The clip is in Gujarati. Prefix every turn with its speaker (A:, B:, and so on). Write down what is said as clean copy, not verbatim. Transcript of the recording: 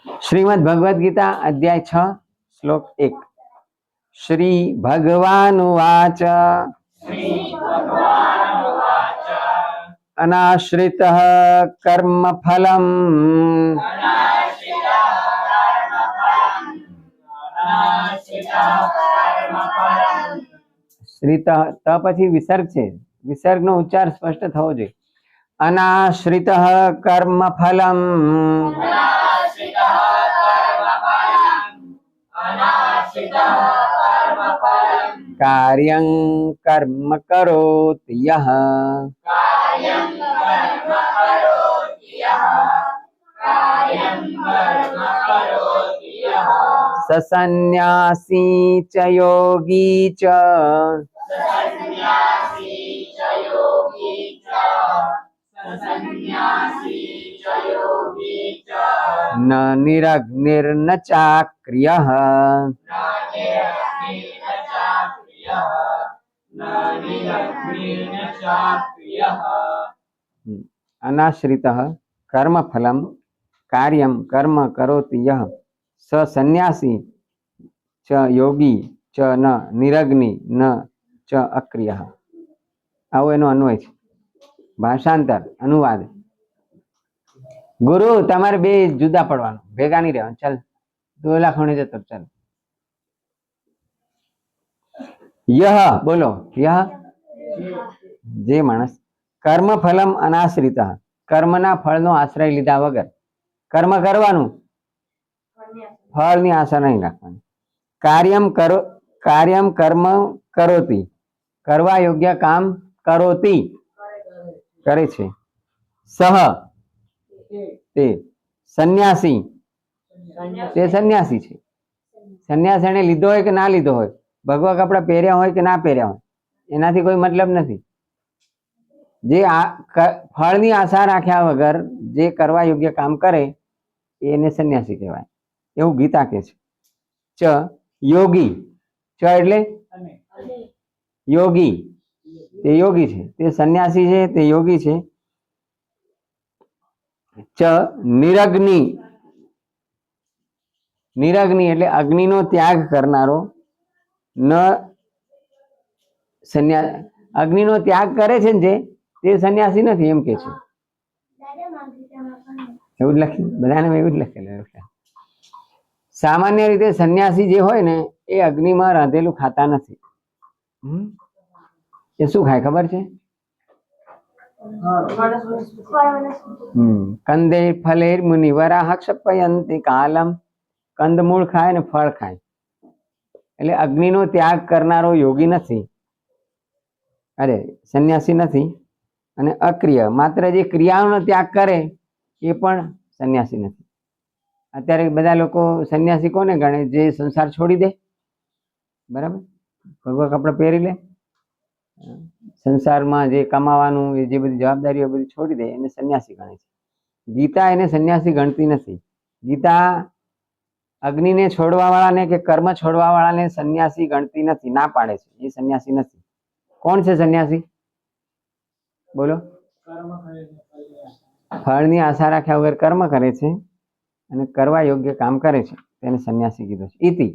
A: શ્રીમદ ભગવદ ગીતા અધ્યાય 6 શ્લોક 1 શ્રી ભગવાન વાચ અનાશ્રિત કર્મ ફલમ શ્રિત ત પછી વિસર્ગ છે, વિસર્ગનો ઉચ્ચાર સ્પષ્ટ થવો જોઈએ. અનાશ્રિત કર્મ ફલમ કાર્યં કર્મ કરોતિ યહ સસન્યાસી ચ યોગી ચ ન નિરગ્નિર્ન ચાક્રિયઃ અનાશ્રિતઃ કર્મફલમ કાર્યમ કર્મ કરોતિ યઃ સ સંન્યાસી ચ યોગી ચ ન નિરગ્નિ ન ચ અક્રિયઃ. આવો એનો અન્વય છે. ભાષાંતર અનુવાદ. ગુરુ તમારે બે જુદા પડવાનું, ભેગા નહીં રહેવાનું. ચાલ દોલા ખૂણે જતો ચાલ. યહ બોલો, યહ જે માણસ કર્મ ફલમ અનાશ્રિત, કર્મના ફળનો આશ્રય લીધા વગર કર્મ કરવાનું, ફળની આશા નહીં રાખવાની. કાર્યમ કર્મ કરોતિ, કરવા યોગ્ય કામ કરોતિ કરે છે. સહ તે સંન્યાસી, તે સંન્યાસી છે. સંન્યાસ એને લીધો હોય કે ના લીધો હોય, ભગવા કપડા પહેર્યા હોય કે ના પહેર્યા હોય, એનાથી કોઈ મતલબ નથી. જે ફળની આશા રાખ્યા વગર જે કરવા યોગ્ય કામ કરે એને સંન્યાસી કહેવાય, એવું ગીતા કહે છે. ચ યોગી, ચ એટલે યોગી, તે યોગી છે, તે સંન્યાસી છે, તે યોગી છે. ચ નિરગ્નિ, નિરગ્નિ એટલે અગ્નિનો ત્યાગ કરનારો. ન સંન્યાસ, અગ્નિનો ત્યાગ કરે છે ને જે, તે સંન્યાસી નથી એમ કે છે. એવું જ લખ્યું, બધાને એવું જ લખેલું. સામાન્ય રીતે સંન્યાસી જે હોય ને એ અગ્નિમાં રાંધેલું ખાતા નથી. એ શું ખાય ખબર છે? કંદે ફલેર મુનિવરાહ ક્ષપયંતિ કાલમ. કંદમૂળ ખાય ને ફળ ખાય. એટલે અગ્નિનો ત્યાગ કરનારો યોગી નથી, અરે સંન્યાસી નથી. અને અક્રિય, માત્ર જે ક્રિયાઓનો ત્યાગ કરે એ પણ સંન્યાસી નથી. અત્યારે બધા લોકો સંન્યાસી કોને ગણે? જે સંસાર છોડી દે, બરાબર, ભગવા કપડા પહેરી લે, સંસારમાં જે કમાવાનું એ જે બધી જવાબદારીઓ બધી છોડી દે એને સંન્યાસી ગણે છે. ગીતા એને સંન્યાસી ગણતી નથી. ગીતા અગ્નિને છોડવા વાળાને કે કર્મ છોડવા વાળાને સંન્યાસી ગણતી નથી, ના પાડે છે. એ સંન્યાસી નથી. કોણ છે સંન્યાસી? બોલો. ફળની આશા રાખ્યા વગર કર્મ કરે છે અને કરવા યોગ્ય કામ કરે છે, તેને સંન્યાસી કીધો છે. ઇતિ